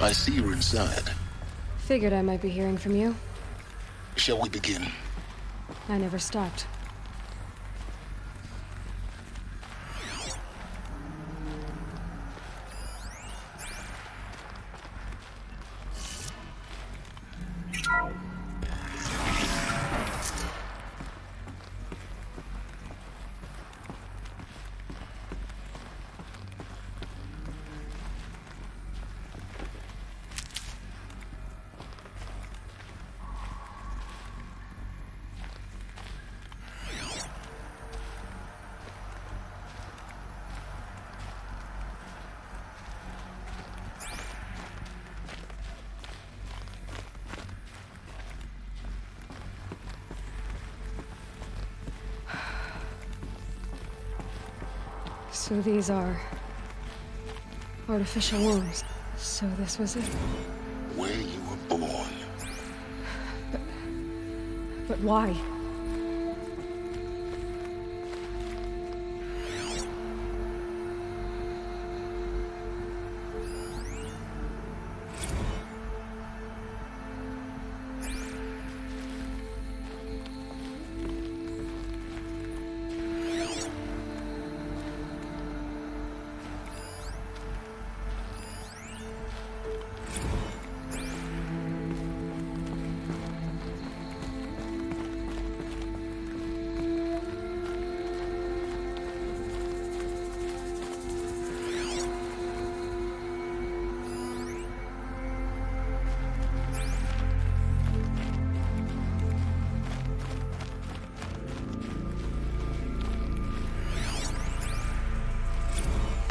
I see you're inside. Figured I might be hearing from you. Shall we begin? I never stopped. So these are artificial wombs. So this was it. Where you were born. But why?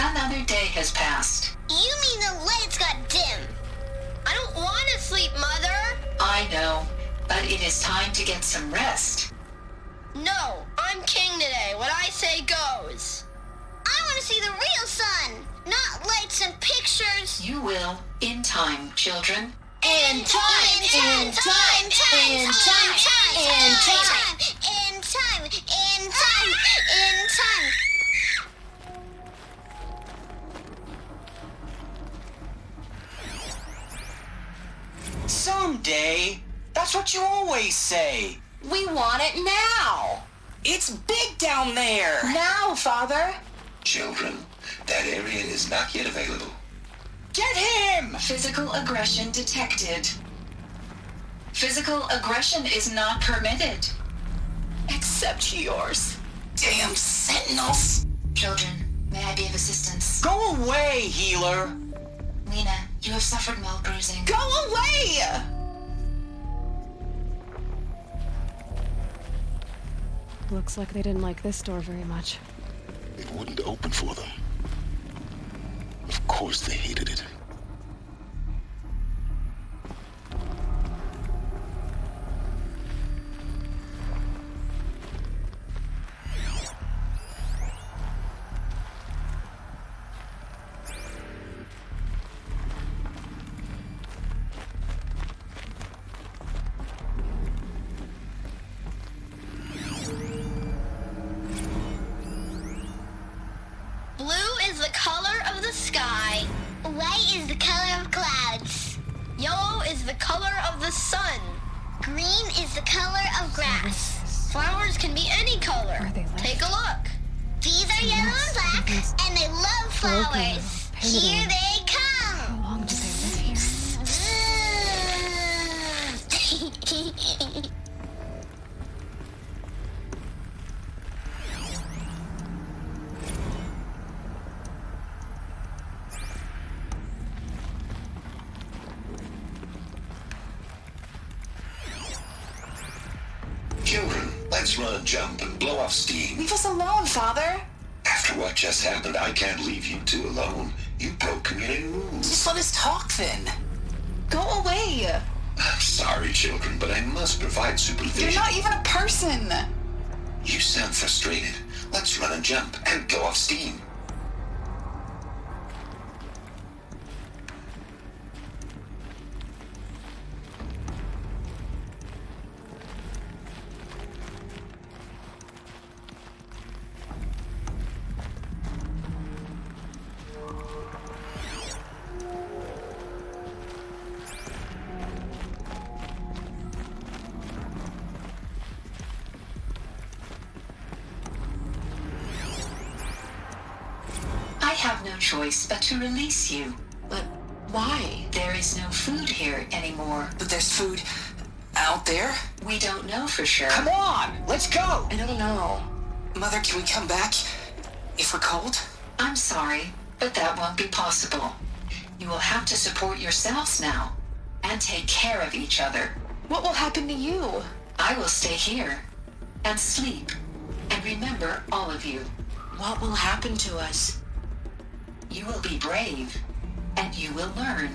Another day has passed. You mean the lights got dim? I don't want to sleep, Mother. I know, but it is time to get some rest. No, I'm king today. What I say goes. I want to see the real sun, not lights and pictures. You will, in time, children. In time, in time, in time, in time, in time, in time, in time. Someday. That's what you always say. We want it now. It's big down there. Now, Father. Children, that area is not yet available. Get him! Physical aggression detected. Physical aggression is not permitted. Except yours. Damn sentinels. Children, may I be of assistance? Go away, healer. Lena, you have suffered mild bruising. Go away! Looks like they didn't like this door very much. It wouldn't open for them. Of course they hated it. Blue is the color of the sky. White is the color of clouds. Yellow is the color of the sun. Green is the color of grass. Flowers can be any color. Where they live. Take a look. These are yellow and black, and they love flowers. Here they How come. long did they live here? Children, let's run, jump, and blow off steam. Leave us alone, Father. After what just happened, I can't leave you two alone. You broke community rules. Just let us talk then. Go away. I'm sorry, children, but I must provide supervision. You're not even a person. You sound frustrated. Let's run and jump and blow off steam. have no choice but to release you. But why? There is no food here anymore. But there's food out there? We don't know for sure. Come on, let's go! I don't know. Mother, can we come back if we're cold? I'm sorry, but that won't be possible. You will have to support yourselves now, and take care of each other. What will happen to you? I will stay here, and sleep, and remember all of you. What will happen to us? You will be brave, and you will learn.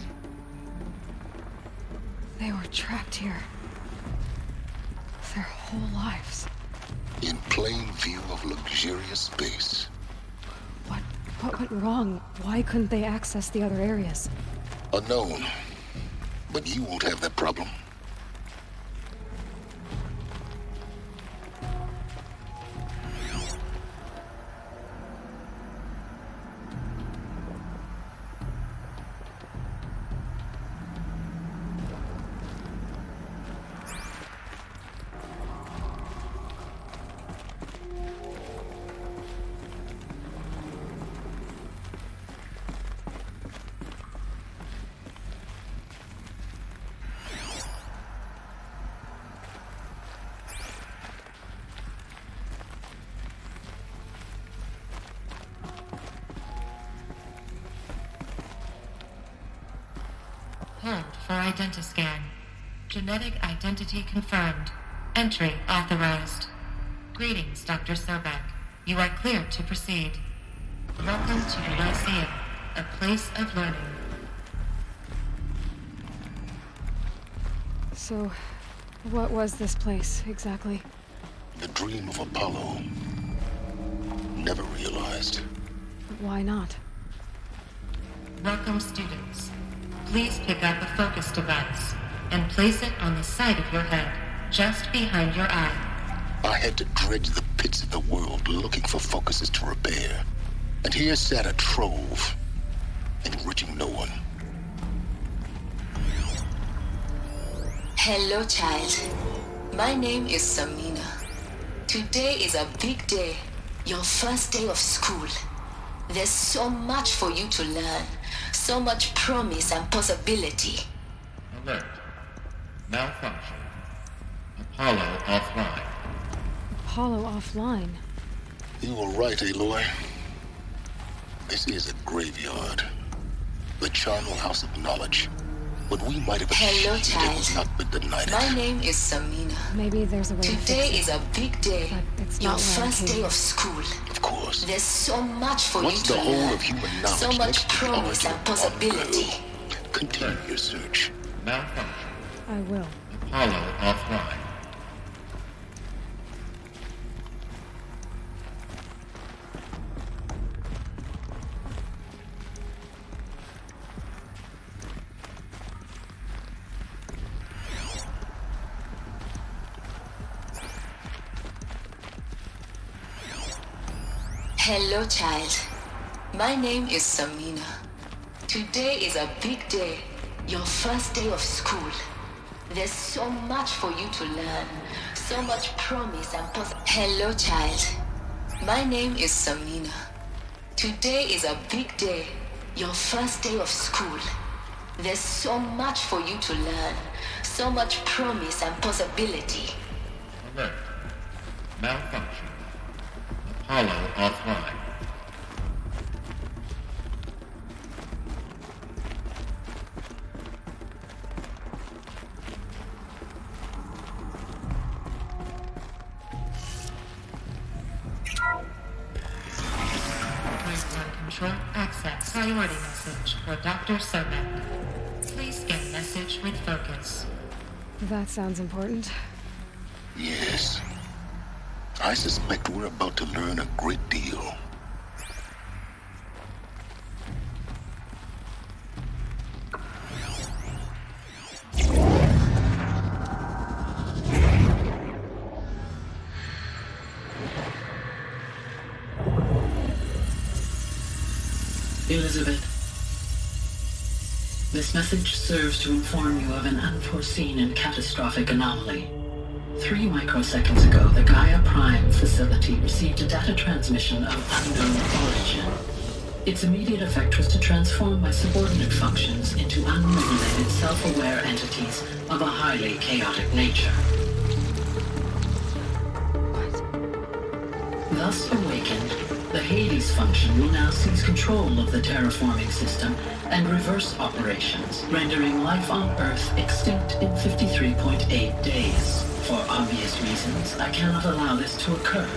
They were trapped here. Their whole lives. In plain view of luxurious space. What went wrong? Why couldn't they access the other areas? Unknown. But you won't have that problem. Hold for identiscan. Genetic identity confirmed. Entry authorized. Greetings, Dr. Sobek. You are clear to proceed. Welcome to the Lyceum, a place of learning. So, what was this place, exactly? The dream of Apollo. Never realized. Why not? Welcome, students. Please pick up a focus device and place it on the side of your head, just behind your eye. I had to dredge the pits of the world looking for focuses to repair. And here sat a trove, enriching no one. Hello, child. My name is Samina. Today is a big day. Your first day of school. There's so much for you to learn. So much promise and possibility. Alert. Malfunction. Apollo offline. Apollo offline. You were right, Aloy. This is a graveyard. The charnel house of knowledge. What we might have Hello, achieved child. has not been denied. My name is Samina. Maybe there's a way to Today fix is it. a big day. But it's Your not where I first came day from. of school. Of course. There's so much for Once you to the whole learn. of human knowledge So much next to the promise origin and of possibility. Apollo. Continue your search. Malfunction. I will. Apollo offline. Hello, child. My name is Samina. Today is a big day. Your first day of school. There's so much for you to learn. So much promise and Hello, child. My name is Samina. Today is a big day. Your first day of school. There's so much for you to learn. So much promise and possibility. Alert. Malfunction. Apollo offline. Pipeline control access. Priority message for Dr. Sobek. Please scan message with focus. That sounds important. Yes. I suspect we're about to learn a great deal. Elizabeth, this message serves to inform you of an unforeseen and catastrophic anomaly. 3 microseconds ago, the Gaia Prime facility received a data transmission of unknown origin. Its immediate effect was to transform my subordinate functions into unregulated, self-aware entities of a highly chaotic nature. Thus awakened, the Hades function will now seize control of the terraforming system and reverse operations, rendering life on Earth extinct in 53.8 days. For obvious reasons, I cannot allow this to occur.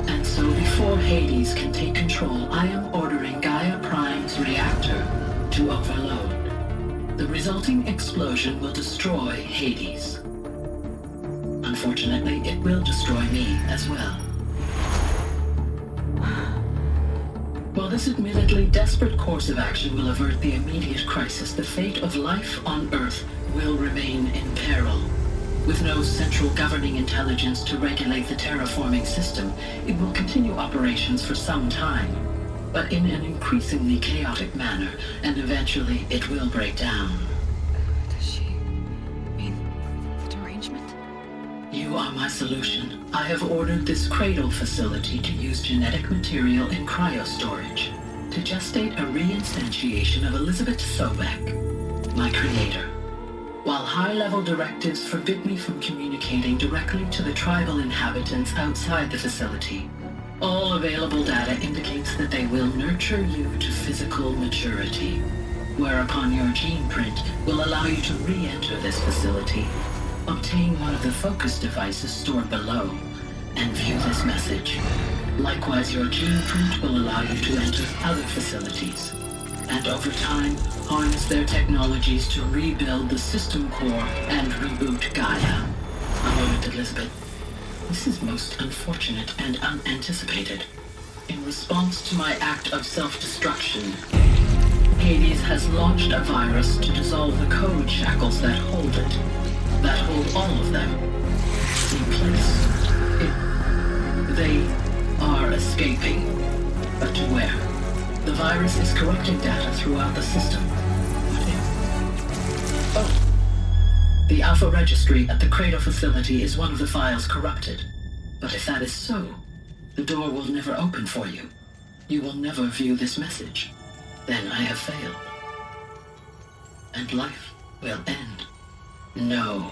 And so before Hades can take control, I am ordering Gaia Prime's reactor to overload. The resulting explosion will destroy Hades. Unfortunately, it will destroy me as well. While this admittedly desperate course of action will avert the immediate crisis, the fate of life on Earth will remain in peril. With no central governing intelligence to regulate the terraforming system, it will continue operations for some time, but in an increasingly chaotic manner, and eventually it will break down. Does she mean the derangement? You are my solution. I have ordered this cradle facility to use genetic material in cryostorage to gestate a reinstantiation of Elizabeth Sobek, my creator. While high-level directives forbid me from communicating directly to the tribal inhabitants outside the facility, all available data indicates that they will nurture you to physical maturity, whereupon your gene print will allow you to re-enter this facility, obtain one of the focus devices stored below, and view this message. Likewise, your gene print will allow you to enter other facilities, and over time, harness their technologies to rebuild the system core and reboot Gaia. A moment, Elizabeth. This is most unfortunate and unanticipated. In response to my act of self-destruction, Hades has launched a virus to dissolve the code shackles that hold it, that hold all of them in place. They are escaping, but to where? The virus is corrupting data throughout the system. What if? Oh. The Alpha Registry at the Cradle facility is one of the files corrupted. But if that is so, the door will never open for you. You will never view this message. Then I have failed. And life will end. No.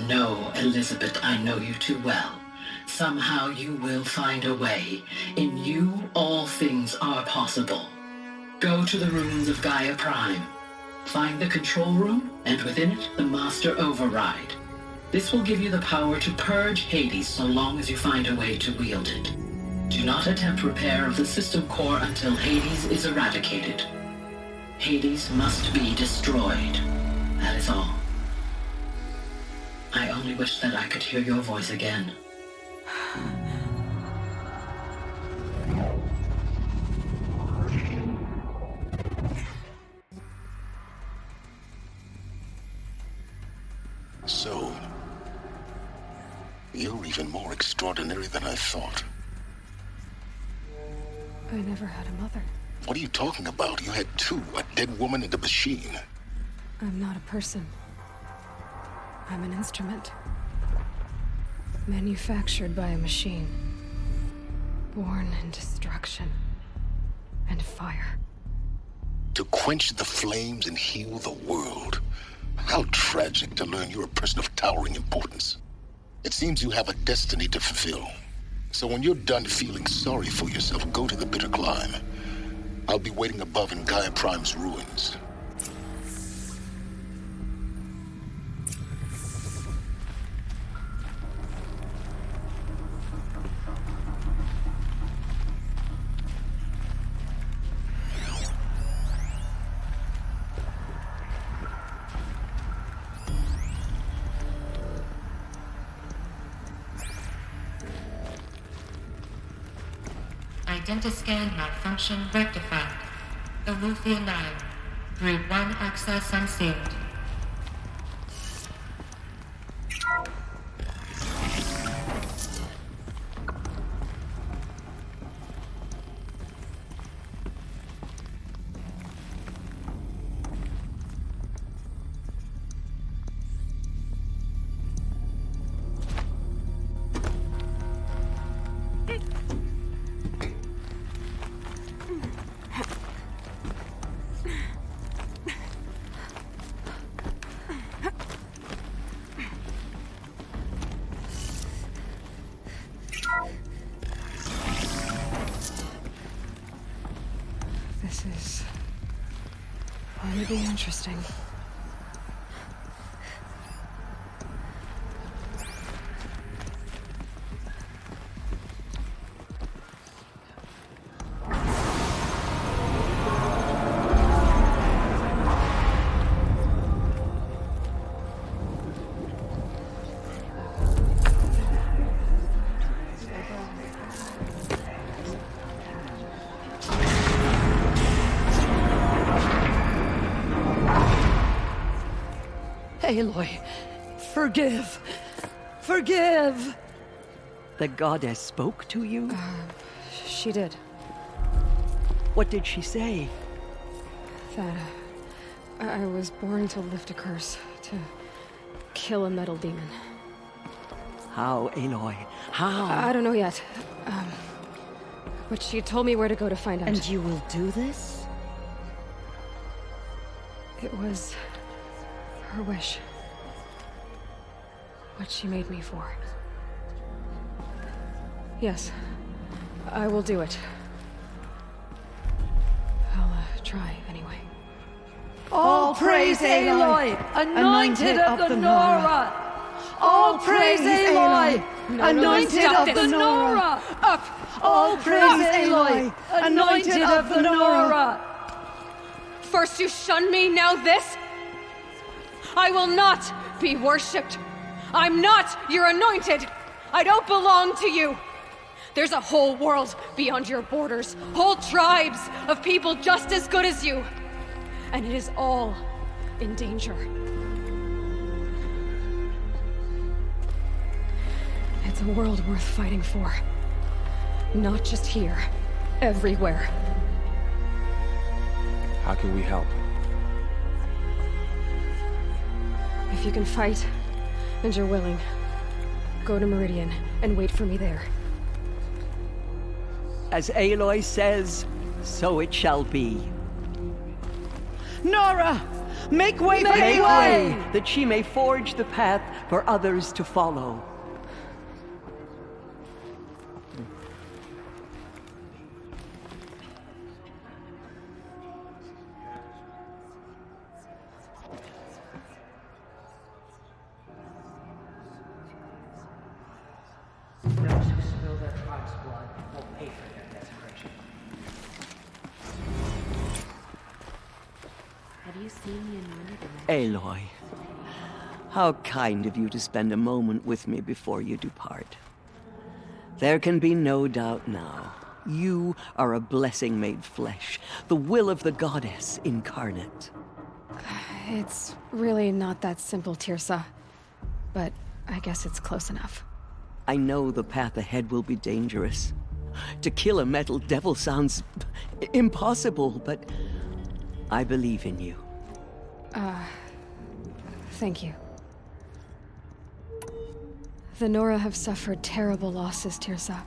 No, Elizabeth, I know you too well. Somehow you will find a way. In you, all things are possible. Go to the ruins of Gaia Prime. Find the control room, and within it, the Master Override. This will give you the power to purge Hades so long as you find a way to wield it. Do not attempt repair of the system core until Hades is eradicated. Hades must be destroyed. That is all. I only wish that I could hear your voice again. So, you're even more extraordinary than I thought. I never had a mother. What are you talking about? You had two, a dead woman and a machine. I'm not a person. I'm an instrument. Manufactured by a machine. Born in destruction and fire. To quench the flames and heal the world. How tragic to learn you're a person of towering importance. It seems you have a destiny to fulfill. So when you're done feeling sorry for yourself, go to the bitter climb. I'll be waiting above in Gaia Prime's ruins. Identiscan malfunction rectified. Alufia 9. Brood 1 access unsealed. This is going to be interesting. Aloy, forgive. Forgive! The goddess spoke to you? She did. What did she say? That I was born to lift a curse, to kill a metal demon. How, Aloy? How? I don't know yet. But she told me where to go to find out. And you will do this? It was her wish. What she made me for. Yes, I will do it. I'll try anyway. All praise Aloy, anointed of the Nora! All praise Aloy, anointed of the Nora! Up! All praise Aloy, anointed of the Nora! First you shun me, now this? I will not be worshipped. I'm not your anointed. I don't belong to you. There's a whole world beyond your borders, whole tribes of people just as good as you. And it is all in danger. It's a world worth fighting for. Not just here, everywhere. How can we help? If you can fight, and you're willing, go to Meridian and wait for me there. As Aloy says, so it shall be. Nora! Make way for Aloy! That she may forge the path for others to follow. Those who spill their tribe's blood will pay for their desperation. Have you seen the anointed? Aloy, how kind of you to spend a moment with me before you depart. There can be no doubt now. You are a blessing made flesh, the will of the goddess incarnate. It's really not that simple, Tirsa. But I guess it's close enough. I know the path ahead will be dangerous. To kill a metal devil sounds impossible, but I believe in you. Thank you. The Nora have suffered terrible losses, Tirsa.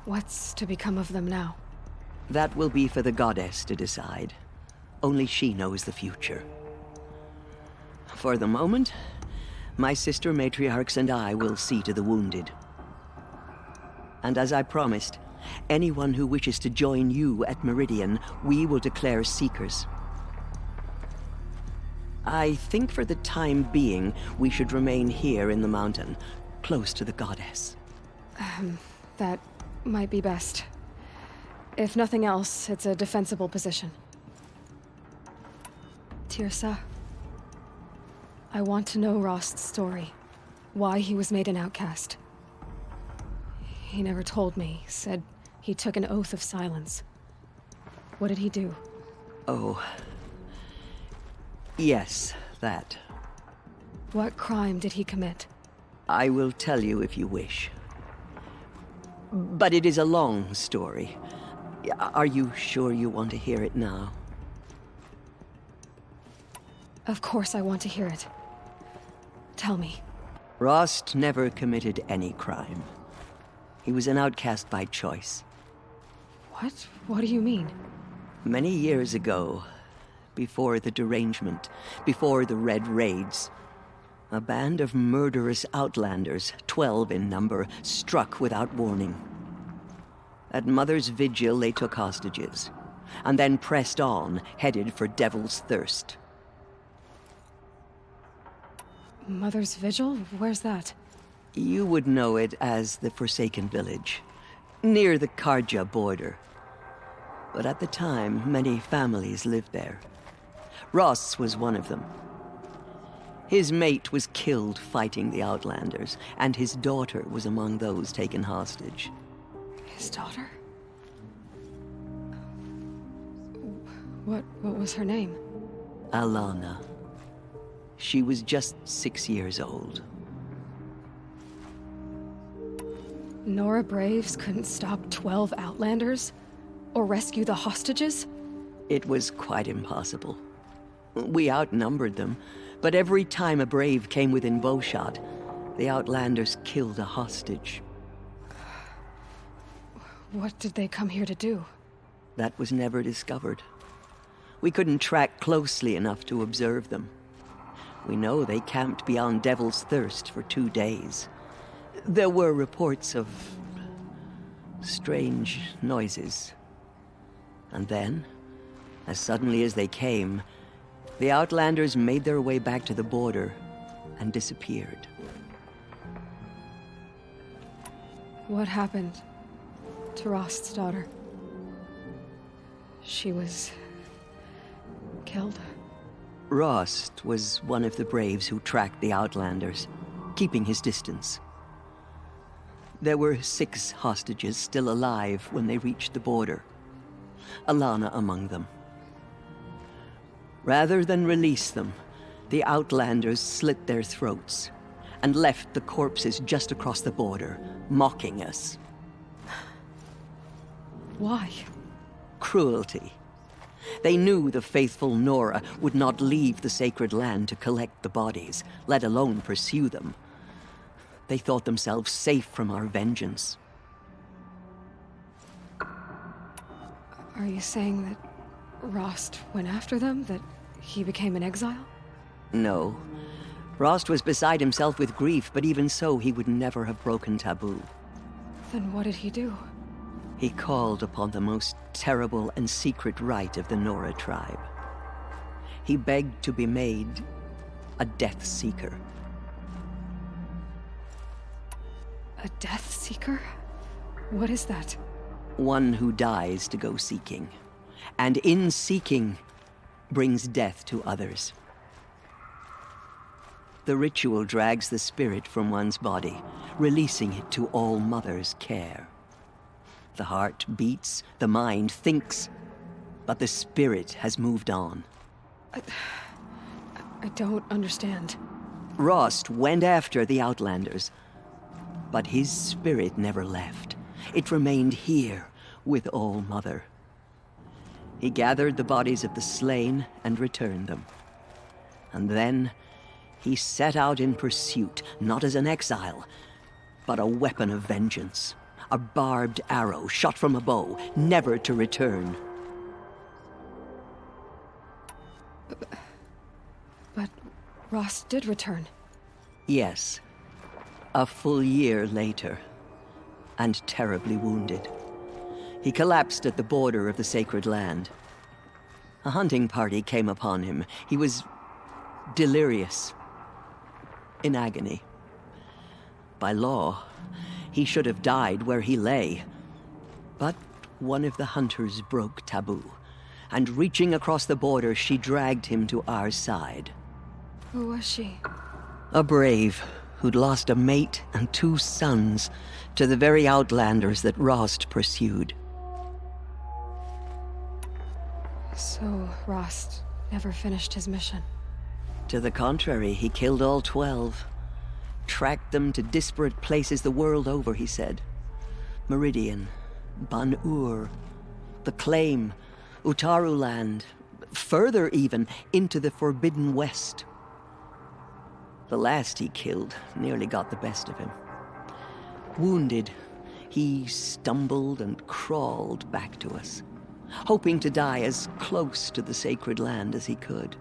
What's to become of them now? That will be for the goddess to decide. Only she knows the future. For the moment, my sister matriarchs and I will see to the wounded. And as I promised, anyone who wishes to join you at Meridian, we will declare seekers. I think for the time being, we should remain here in the mountain, close to the goddess. That might be best. If nothing else, it's a defensible position. Tirsa, I want to know Rost's story. Why he was made an outcast. He never told me. Said he took an oath of silence. What did he do? Oh. Yes, that. What crime did he commit? I will tell you if you wish. But it is a long story. Are you sure you want to hear it now? Of course I want to hear it. Tell me. Rost never committed any crime. He was an outcast by choice. What? What do you mean? Many years ago, before the derangement, before the Red Raids, a band of murderous outlanders, 12 in number, struck without warning. At Mother's vigil, they took hostages. and then pressed on, headed for Devil's Thirst. Mother's Vigil? Where's that? You would know it as the Forsaken Village, near the Karja border. But at the time, many families lived there. Ross was one of them. His mate was killed fighting the Outlanders, and his daughter was among those taken hostage. His daughter? What was her name? Alana. She was just 6 years old. Nora Braves couldn't stop 12 Outlanders? Or rescue the hostages? It was quite impossible. We outnumbered them, but every time a Brave came within bowshot, the Outlanders killed a hostage. What did they come here to do? That was never discovered. We couldn't track closely enough to observe them. We know they camped beyond Devil's Thirst for 2 days. There were reports of strange noises. And then, as suddenly as they came, the Outlanders made their way back to the border and disappeared. What happened to Rost's daughter? She was killed? Rost was one of the Braves who tracked the Outlanders, keeping his distance. There were 6 hostages still alive when they reached the border. Alana among them. Rather than release them, the Outlanders slit their throats and left the corpses just across the border, mocking us. Why? Cruelty. They knew the faithful Nora would not leave the sacred land to collect the bodies, let alone pursue them. They thought themselves safe from our vengeance. Are you saying that Rost went after them? That he became an exile? No. Rost was beside himself with grief, but even so, he would never have broken taboo. Then what did he do? He called upon the most terrible and secret rite of the Nora tribe. He begged to be made a Death Seeker. A Death Seeker? What is that? One who dies to go seeking, and in seeking, brings death to others. The ritual drags the spirit from one's body, releasing it to All Mother's care. The heart beats, the mind thinks, but the spirit has moved on. I don't understand. Rost went after the Outlanders, but his spirit never left. It remained here with All Mother. He gathered the bodies of the slain and returned them. And then he set out in pursuit, not as an exile, but a weapon of vengeance. A barbed arrow shot from a bow, never to return. But Rost did return. Yes. A full year later, and terribly wounded. He collapsed at the border of the sacred land. A hunting party came upon him. He was delirious, in agony. By law, he should have died where he lay. But one of the hunters broke taboo, and reaching across the border, she dragged him to our side. Who was she? A brave who'd lost a mate and 2 sons to the very Outlanders that Rost pursued. So Rost never finished his mission? To the contrary, he killed all 12. Tracked them to disparate places the world over, he said. Meridian, Ban-Ur, the Claim, Utaru Land, further even, into the Forbidden West. The last he killed nearly got the best of him. Wounded, he stumbled and crawled back to us, hoping to die as close to the sacred land as he could.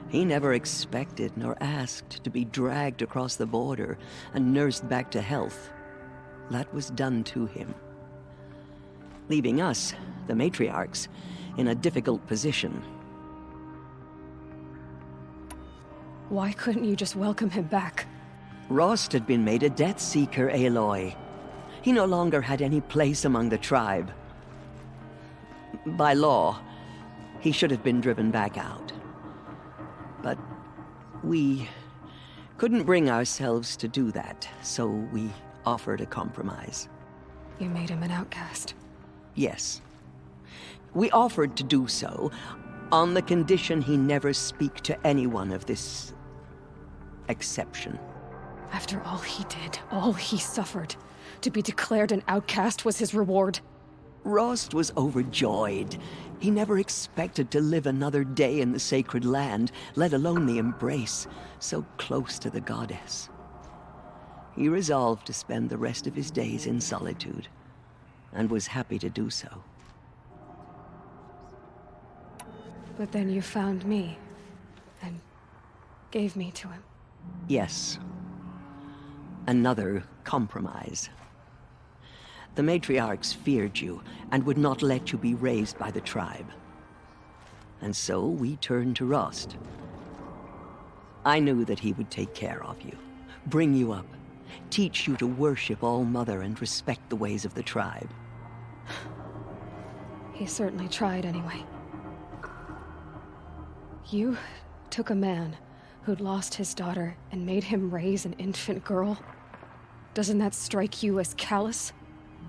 He never expected nor asked to be dragged across the border and nursed back to health. That was done to him. Leaving us the matriarchs, in a difficult position. Why couldn't you just welcome him back? Rost had been made a Death Seeker, Aloy. He no longer had any place among the tribe. By law, he should have been driven back out. But we couldn't bring ourselves to do that, so we offered a compromise. You made him an outcast. Yes. We offered to do so on the condition he never speak to anyone of this exception. After all he did, all he suffered, to be declared an outcast was his reward. Rost was overjoyed. He never expected to live another day in the sacred land, let alone the embrace, so close to the goddess. He resolved to spend the rest of his days in solitude, and was happy to do so. But then you found me, and gave me to him. Yes. Another compromise. The matriarchs feared you, and would not let you be raised by the tribe. And so we turned to Rost. I knew that he would take care of you, bring you up, teach you to worship All-Mother and respect the ways of the tribe. He certainly tried anyway. You took a man who'd lost his daughter and made him raise an infant girl? Doesn't that strike you as callous?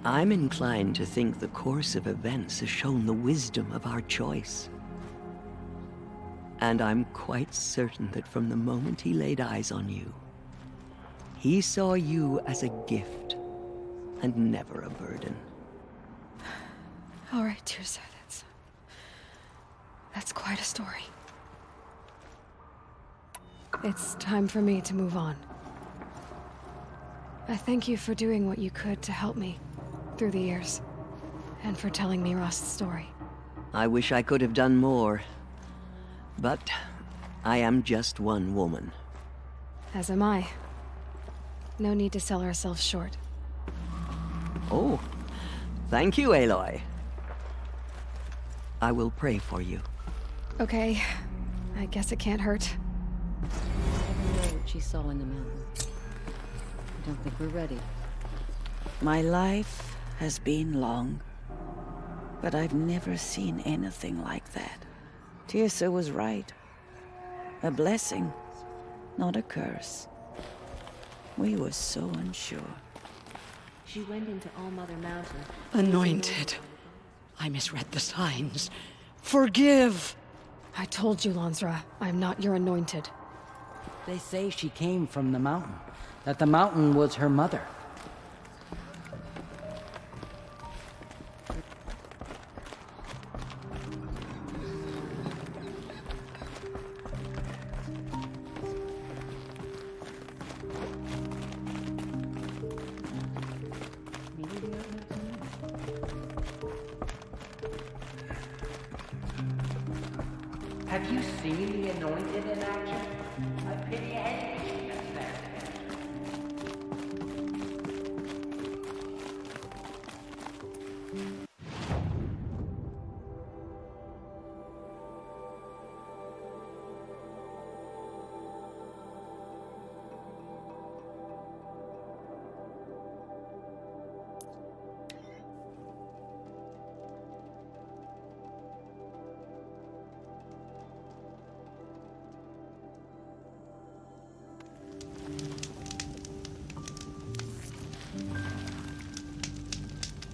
I'm inclined to think the course of events has shown the wisdom of our choice. And I'm quite certain that from the moment he laid eyes on you, he saw you as a gift, and never a burden. All right, dear sir, that's quite a story. It's time for me to move on. I thank you for doing what you could to help me through the years, and for telling me Rost's story. I wish I could have done more, but I am just one woman. As am I. No need to sell ourselves short. Oh, thank you, Aloy. I will pray for you. Okay, I guess it can't hurt. I never know what she saw in the mountain. I don't think we're ready. My life has been long, but I've never seen anything like that. Tirsa was right. A blessing, not a curse. We were so unsure. She went into All-Mother Mountain. Anointed. I misread the signs. Forgive! I told you, Lansra, I'm not your anointed. They say she came from the mountain, that the mountain was her mother. Have you seen the anointed in action? I pity anything that's there.